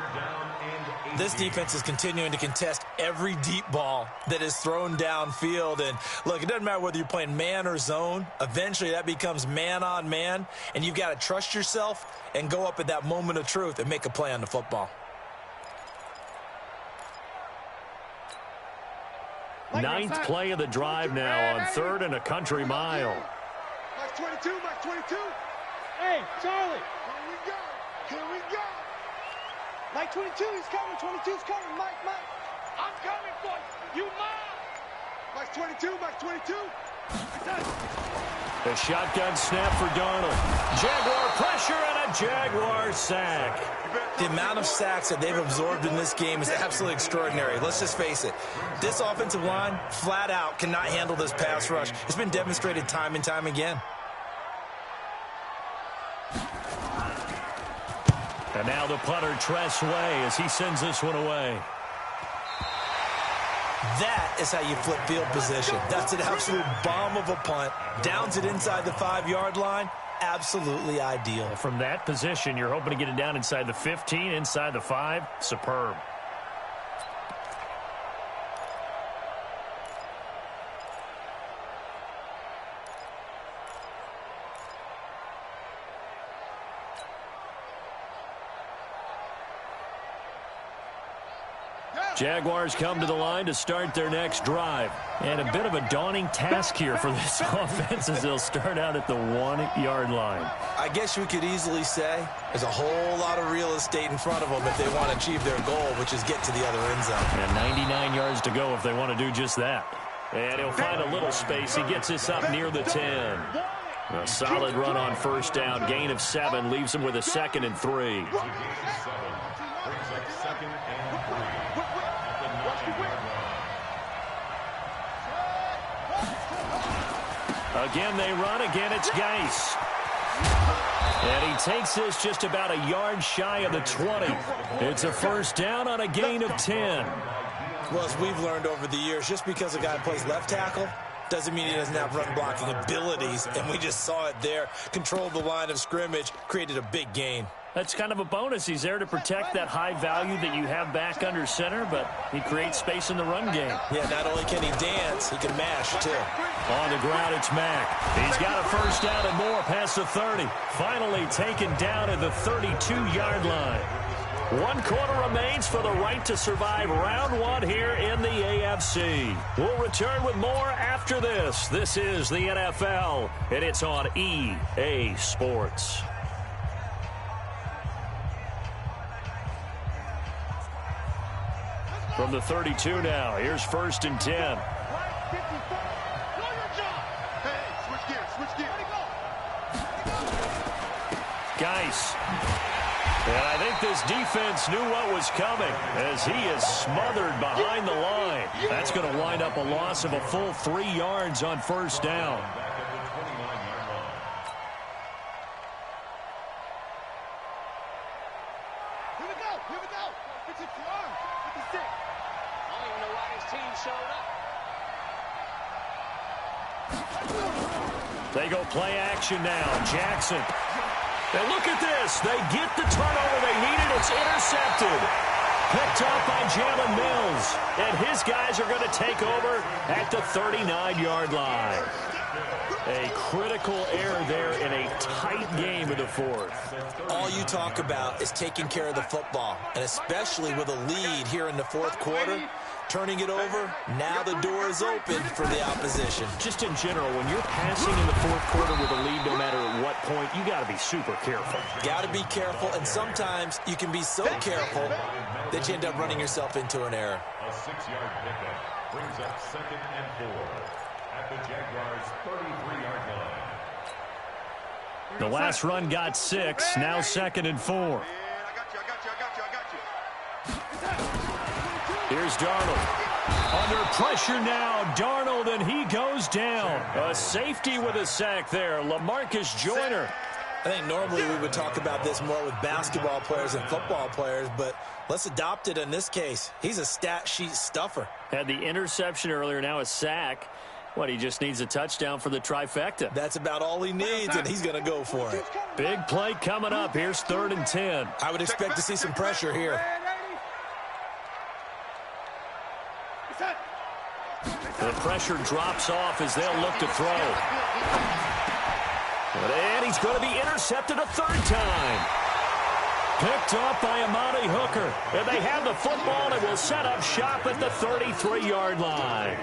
This defense is continuing to contest every deep ball that is thrown downfield. And look, it doesn't matter whether you're playing man or zone. Eventually that becomes man on man, and you've got to trust yourself and go up at that moment of truth and make a play on the football. Ninth play of the drive now on 3rd and a country mile. Mike 22, Mike 22. Hey, Charlie. Here we go. Mike 22, he's coming. 22's coming. Mike. I'm coming for you. You mine. Mike 22, Mike 22. The shotgun snap for Darnold. Jaguar pressure and a Jaguar sack. The amount of sacks that they've absorbed in this game is absolutely extraordinary. Let's just face it. This offensive line, flat out, cannot handle this pass rush. It's been demonstrated time and time again. And now the punter, Tress Way, as he sends this one away. That is how you flip field position. That's an absolute bomb of a punt. Downs it inside the 5-yard line. Absolutely ideal. From that position, you're hoping to get it down inside the 15, inside the 5. Superb. Jaguars come to the line to start their next drive. And a bit of a daunting task here for this offense as they'll start out at the 1-yard line. I guess we could easily say there's a whole lot of real estate in front of them if they want to achieve their goal, which is get to the other end zone. And 99 yards to go if they want to do just that. And he'll find a little space. He gets this up near the 10. A solid run on 1st down. Gain of 7 leaves him with a 2nd and 3. Again, they run. Again, it's Geis. And he takes this just about a yard shy of the 20. It's a 1st down on a gain of 10. Well, as we've learned over the years, just because a guy plays left tackle doesn't mean he doesn't have run-blocking abilities. And we just saw it there. Controlled the line of scrimmage, created a big gain. That's kind of a bonus. He's there to protect that high value that you have back under center, but he creates space in the run game. Yeah, not only can he dance, he can mash, too. On the ground, it's Mack. He's got a 1st down and more past the 30. Finally taken down at the 32-yard line. 1 quarter remains for the right to survive round 1 here in the AFC. We'll return with more after this. This is the NFL, and it's on EA Sports. From the 32 now, here's 1st and 10. Geis. And I think this defense knew what was coming as he is smothered behind the line. That's going to wind up a loss of a full 3 yards on 1st down. Here we go. 56. I don't even know why his team showed up. They go play action now. Jackson. And look at this. They get the turnover they needed. It's intercepted. Picked up by Jalen Mills. And his guys are going to take over at the 39-yard line. A critical error there in a tight game in the 4th. All you talk about is taking care of the football, and especially with a lead here in the 4th quarter, turning it over, now the door is open for the opposition. Just in general, when you're passing in the 4th quarter with a lead, no matter at what point, you got to be super careful. Got to be careful, and sometimes you can be so careful that you end up running yourself into an error. A 6-yard pickup brings up 2nd and 4 at the Jaguars' 33-yard line. The last run got 6. Now 2nd and 4. Here's Darnold. Under pressure now, Darnold, and he goes down. A safety with a sack there, LaMarcus Joyner. I think normally we would talk about this more with basketball players and football players, but let's adopt it in this case. He's a stat sheet stuffer. Had the interception earlier, now a sack. What, he just needs a touchdown for the trifecta. That's about all he needs, and he's going to go for it. Big play coming up. Here's 3rd and 10. I would expect to see some pressure here. The pressure drops off as they'll look to throw. And he's going to be intercepted a 3rd time. Picked off by Amani Hooker. And they have the football and will set up shop at the 33-yard line.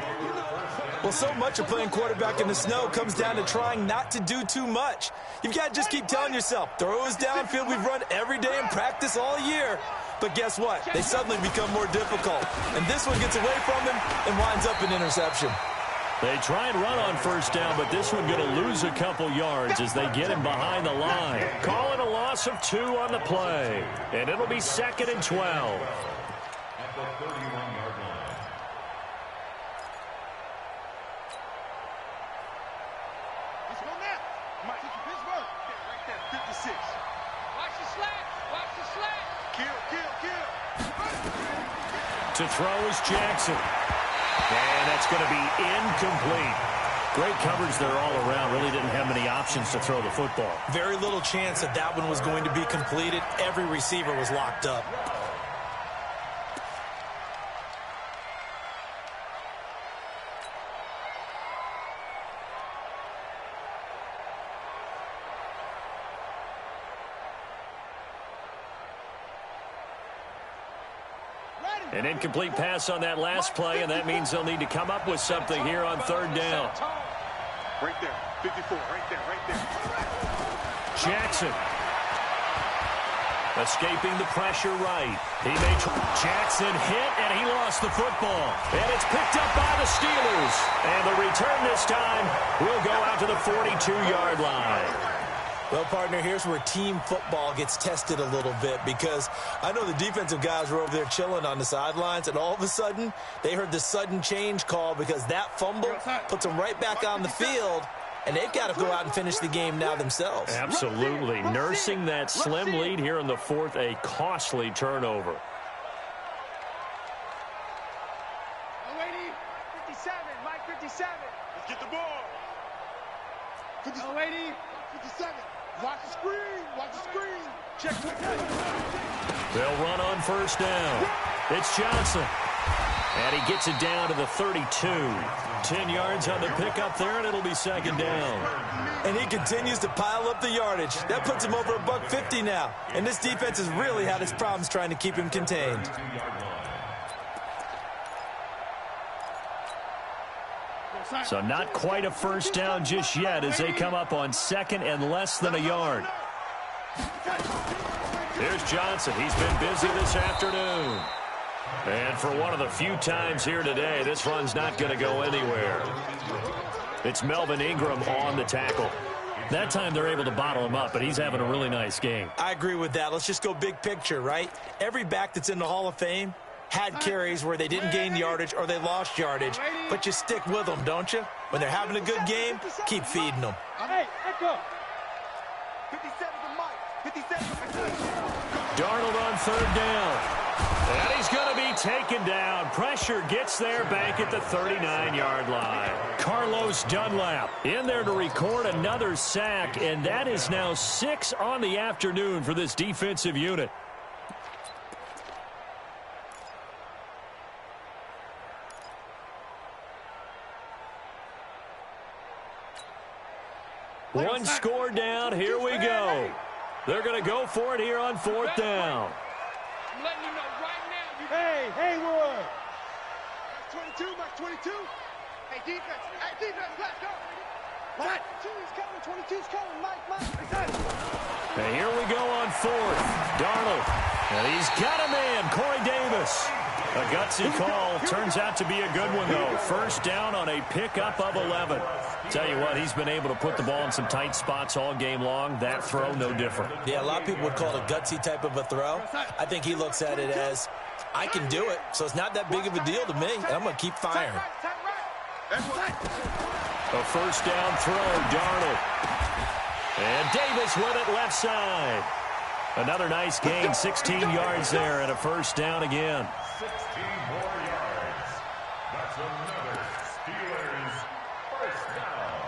Well, so much of playing quarterback in the snow comes down to trying not to do too much. You've got to just keep telling yourself, throws downfield we've run every day in practice all year. But guess what? They suddenly become more difficult. And this one gets away from him and winds up an interception. They try and run on 1st down, but this one going to lose a couple yards as they get him behind the line. Call it a loss of 2 on the play. And it'll be 2nd and 12. At the 31-yard line. Let's go now. Mike, Pittsburgh. Right there, 56. Watch the slack. Watch the slack. Kill. To throw is Jackson. And that's going to be incomplete. Great coverage there all around. Really didn't have many options to throw the football. Very little chance that that one was going to be completed. Every receiver was locked up. An incomplete pass on that last play, and that means they'll need to come up with something here on 3rd down. Right there, 54, right there. Jackson. Escaping the pressure right. Jackson hit, and he lost the football. And it's picked up by the Steelers. And the return this time will go out to the 42-yard line. Well, partner, here's where team football gets tested a little bit, because I know the defensive guys were over there chilling on the sidelines, and all of a sudden, they heard the sudden change call because that fumble puts them right back on the field, and they've got to go out and finish the game now themselves. Absolutely. Nursing that slim lead here in the 4th, a costly turnover. 57, Mike 57. Let's get the ball. 57. Watch the screen. Check. They'll run on 1st down. It's Johnson. And he gets it down to the 32. 10 yards on the pickup there, and it'll be 2nd down. And he continues to pile up the yardage. That puts him over $150 now. And this defense has really had its problems trying to keep him contained. So not quite a 1st down just yet as they come up on 2nd and less than a yard. Here's Johnson. He's been busy this afternoon. And for one of the few times here today, this run's not going to go anywhere. It's Melvin Ingram on the tackle. That time they're able to bottle him up, but he's having a really nice game. I agree with that. Let's just go big picture, right? Every back that's in the Hall of Fame had carries where they didn't gain yardage or they lost yardage, but you stick with them, don't you? When they're having a good game, keep feeding them. Hey, echo. 57 to Mike. 57. Darnold on 3rd down. And he's going to be taken down. Pressure gets there back at the 39-yard line. Carlos Dunlap in there to record another sack, and that is now 6 on the afternoon for this defensive unit. One score down. Here we go. They're going to go for it here on 4th down. I'm letting you know right now. Hey, Haywood. 22, Mike 22. Hey, defense, let's go. Mike, 22's coming, 22's coming, Mike. And here we go on 4th. Darnold. And he's got a man, Corey Davis. A gutsy call. Turns out to be a good one, though. 1st down on a pickup of 11. Tell you what, he's been able to put the ball in some tight spots all game long. That throw, no different. Yeah, a lot of people would call it a gutsy type of a throw. I think he looks at it as, I can do it, so it's not that big of a deal to me, and I'm going to keep firing. A first down throw, Darnold. And Davis with it left side. Another nice gain, 16 yards there, and a first down again. 16 more yards. That's another Steelers first down.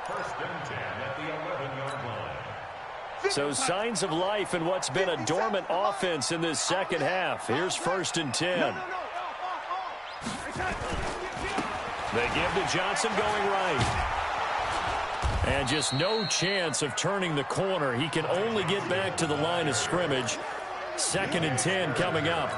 First and 10 at the 11-yard line. So signs of life in what's been a dormant offense in this second half. Here's first and 10. They give to Johnson going right. And just no chance of turning the corner. He can only get back to the line of scrimmage. Second and 10 coming up.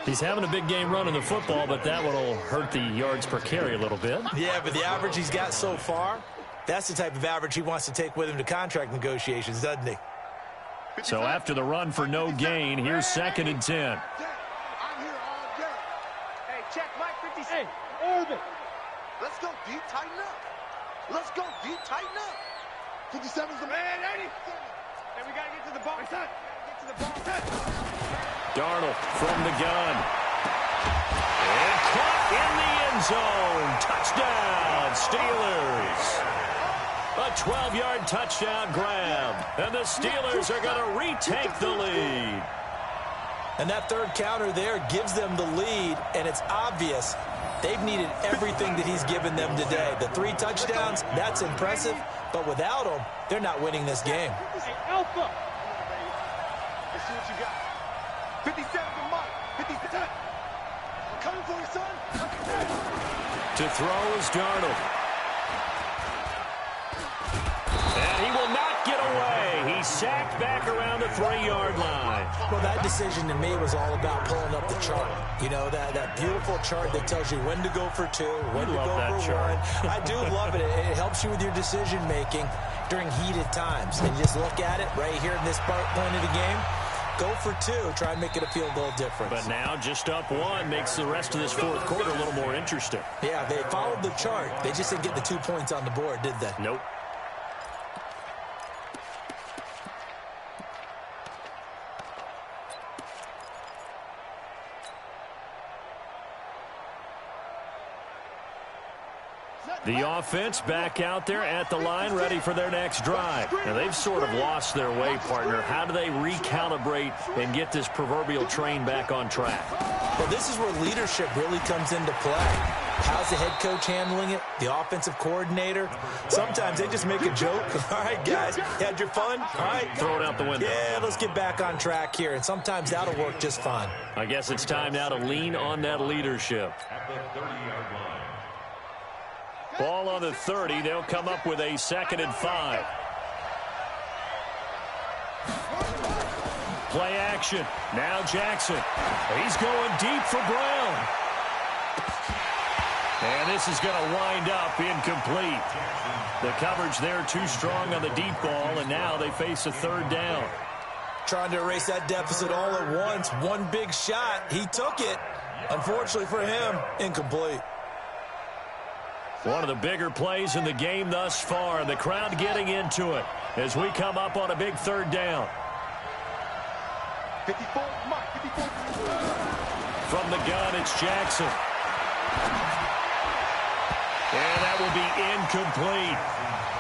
He's having a big game running the football, but that one will hurt the yards per carry a little bit. Yeah, but the average he's got so far, that's the type of average he wants to take with him to contract negotiations, doesn't he? So after the run for no gain, here's second and 10. I'm here all day. Hey, check Mike 56. Hey, Urban. Let's go deep, tighten up. Let's go deep, tighten up. 57's the man, 80. And we got to get to the ball. Get to the ball. Darnold from the gun. And caught in the end zone. Touchdown, Steelers. A 12-yard touchdown grab. And the Steelers are going to retake the lead. And that third counter there gives them the lead, and it's obvious they've needed everything that he's given them today. The 3 touchdowns, that's impressive, but without him, they're not winning this game. Hey, Alpha. Let's see what you got. 57 to Mike. 57. I'm coming for you, son. To throw is Darnold. And he will not get away. He's sacked back around the 3-yard line. Well, that decision to me was all about pulling up the chart. You know, that beautiful chart that tells you when to go for 2, when to go for 1. I do love it. It helps you with your decision-making during heated times. And you just look at it right here in this point of the game. Go for 2. Try and make it feel a little different. But now just up 1 makes the rest of this fourth quarter a little more interesting. Yeah, they followed the chart. They just didn't get the 2 points on the board, did they? Nope. The offense back out there at the line, ready for their next drive. Now, they've sort of lost their way, partner. How do they recalibrate and get this proverbial train back on track? Well, this is where leadership really comes into play. How's the head coach handling it? The offensive coordinator? Sometimes they just make a joke. All right, guys, you had your fun? All right. Throw it out the window. Yeah, let's get back on track here. And sometimes that'll work just fine. I guess it's time now to lean on that leadership. At the 30-yard line. Ball on the 30. They'll come up with a second and 5. Play action. Now Jackson. He's going deep for Brown. And this is going to wind up incomplete. The coverage there too strong on the deep ball, and now they face a third down. Trying to erase that deficit all at once. One big shot. He took it. Unfortunately for him, incomplete. One of the bigger plays in the game thus far. The crowd getting into it as we come up on a big third down. 54, Mike, 54. From the gun, it's Jackson. And that will be incomplete.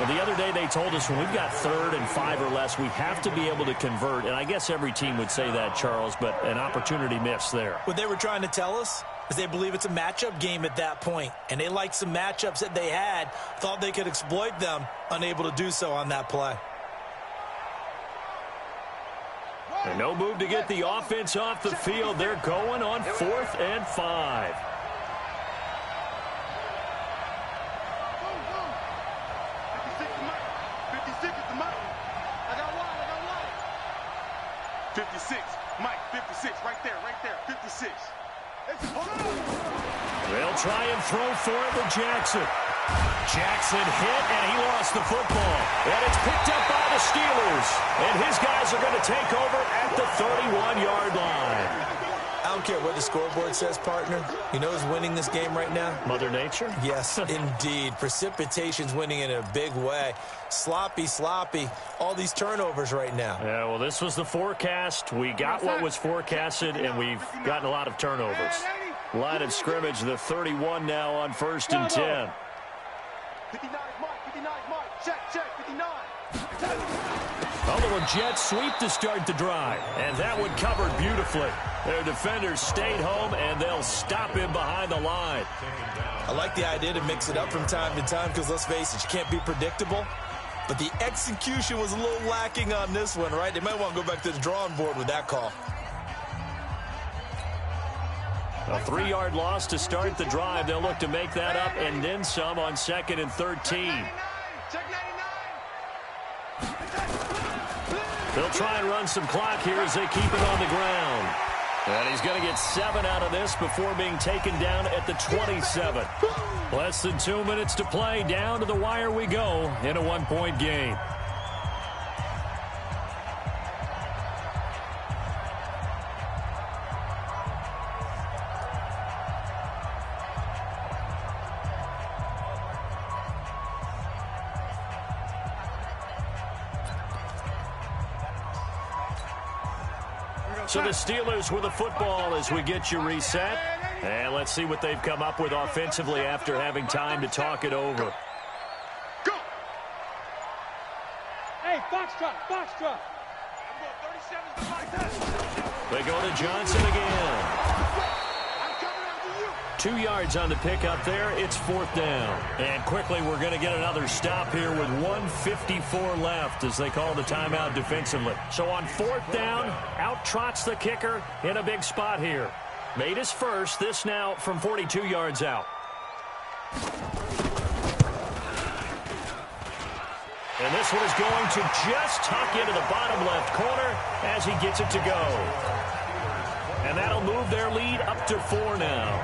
Well, the other day they told us when we've got 3rd and 5 or less, we have to be able to convert. And I guess every team would say that, Charles, but an opportunity missed there. What they were trying to tell us is they believe it's a matchup game at that point. And they liked some matchups that they had, thought they could exploit them, unable to do so on that play. And no move to get the offense off the field. They're going on 4th and 5. Mike, 56, right there, 56. They'll try and throw for it with Jackson. Jackson hit, and he lost the football. And it's picked up by the Steelers. And his guys are going to take over at the 31-yard line. don't care what the scoreboard says, partner. You know who's winning this game right now? Mother Nature? Yes, indeed. Precipitation's winning in a big way. Sloppy, all these turnovers right now. Yeah, well, this was the forecast. We got what was forecasted, and we've gotten a lot of turnovers. Line of scrimmage, the 31 now on 1st and 10. 59, Mike, check, 59. A little jet sweep to start the drive, and that one covered beautifully. Their defenders stayed home, and they'll stop him behind the line. I like the idea to mix it up from time to time because, let's face it, you can't be predictable. But the execution was a little lacking on this one, right? They might want to go back to the drawing board with that call. A 3-yard loss to start the drive. They'll look to make that up and then some on 2nd and 13. They'll try and run some clock here as they keep it on the ground. And he's going to get 7 out of this before being taken down at the 27. Less than 2 minutes to play. Down to the wire we go in a 1-point game. So the Steelers with the football as we get you reset. And let's see what they've come up with offensively after having time to talk it over. Go! Hey, Foxtrot! I'm going 37 They go to Johnson again. I'm coming after you. 2 yards on the pickup there. It's 4th down. And quickly we're going to get another stop here with 1:54 left as they call the timeout defensively. So on 4th down, out trots the kicker in a big spot here. Made his first. This now from 42 yards out. And this one is going to just tuck into the bottom left corner as he gets it to go. And that'll move their lead up to 4 now.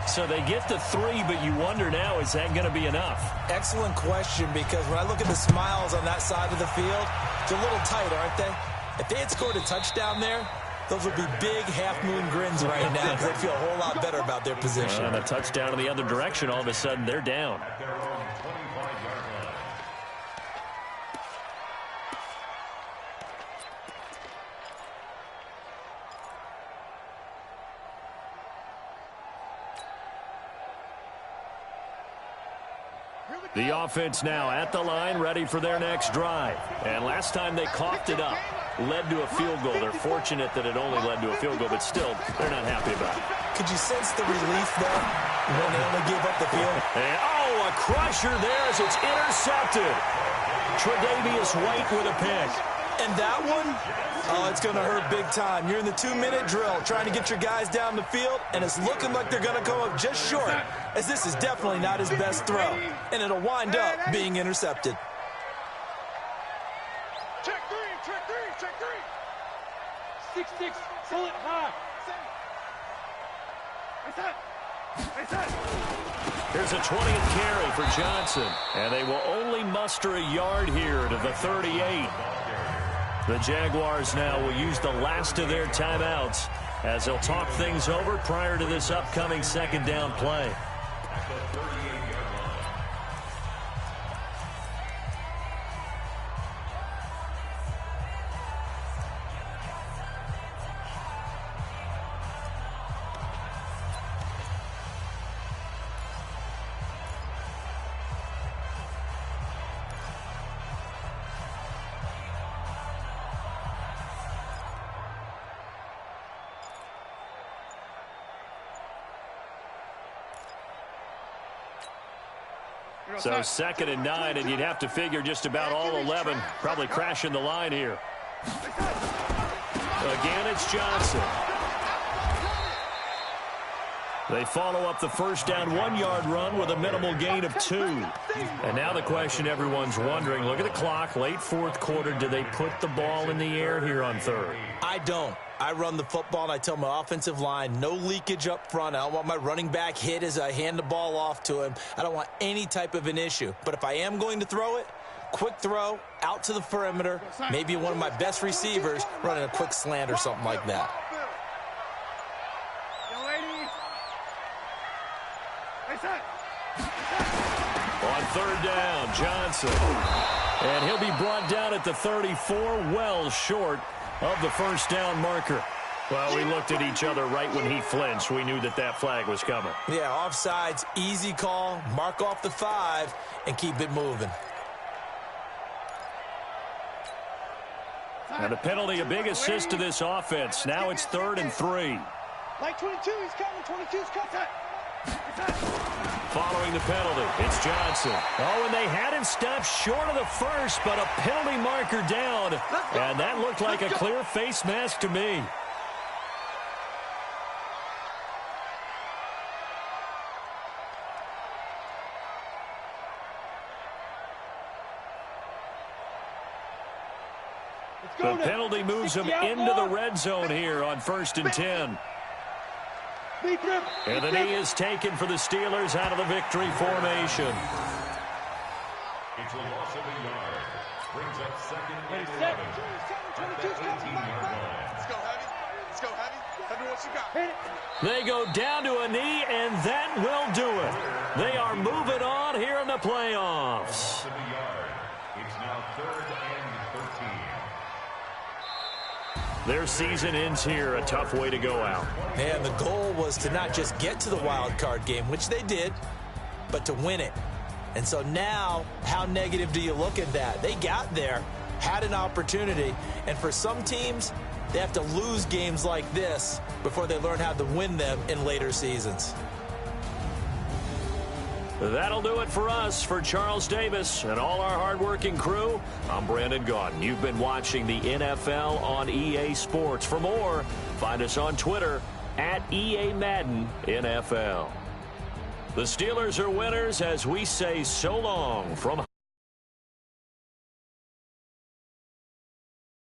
So they get to 3, but you wonder now, is that going to be enough? Excellent question, because when I look at the smiles on that side of the field, they're a little tight, aren't they? If they had scored a touchdown there, those would be big half-moon grins right now because they feel a whole lot better about their position. And a touchdown in the other direction, all of a sudden they're down. The offense now at the line, ready for their next drive. And last time they coughed it up, led to a field goal. They're fortunate that it only led to a field goal, but still, they're not happy about it. Could you sense the relief, though, when they only gave up the field? And, oh, a crusher there as it's intercepted. Tre'Davious White with a pick. And that one, oh, it's going to hurt big time. You're in the 2-minute drill trying to get your guys down the field, and it's looking like they're going to come up just short, as this is definitely not his best throw, and it'll wind up being intercepted. Check three. 6-6, pull it high. Here's a 20th carry for Johnson, and they will only muster a yard here to the 38. The Jaguars now will use the last of their timeouts as they'll talk things over prior to this upcoming 2nd down play. So 2nd and 9, and you'd have to figure just about all 11 probably crashing the line here. Again, it's Johnson. They follow up the first down 1-yard run with a minimal gain of 2. And now the question everyone's wondering, look at the clock, late 4th quarter, do they put the ball in the air here on 3rd? I don't. I run the football, and I tell my offensive line, no leakage up front. I don't want my running back hit as I hand the ball off to him. I don't want any type of an issue. But if I am going to throw it, quick throw, out to the perimeter, maybe one of my best receivers running a quick slant or something like that. On third down, Johnson. And he'll be brought down at the 34, well short of the first down marker. Well, we looked at each other right when he flinched. We knew that that flag was coming. Yeah, offsides, easy call. Mark off the 5 and keep it moving. And a penalty, a big assist to this offense. Now it's 3rd and 3. Like 22, he's coming. 22's coming. Following the penalty, it's Johnson. Oh, and they had him stopped short of the first, but a penalty marker down. And that looked like a clear face mask to me. The penalty moves him into the red zone here on 1st and 10. And the knee is taken for the Steelers out of the victory formation. It's a loss of a yard. Brings up 2nd and 11. At the 18-yard line. Let's go, heavy. Let's go, heavy. Tell me what you got. They go down to a knee, and that will do it. They are moving on here in the playoffs. Loss of a yard. It's now 3rd and 13. Their season ends here, a tough way to go out. And the goal was to not just get to the wild card game, which they did, but to win it. And so now, how negative do you look at that? They got there, had an opportunity, and for some teams, they have to lose games like this before they learn how to win them in later seasons. That'll do it for us. For Charles Davis and all our hardworking crew, I'm Brandon Gaudin. You've been watching the NFL on EA Sports. For more, find us on Twitter at EA Madden NFL. The Steelers are winners as we say so long from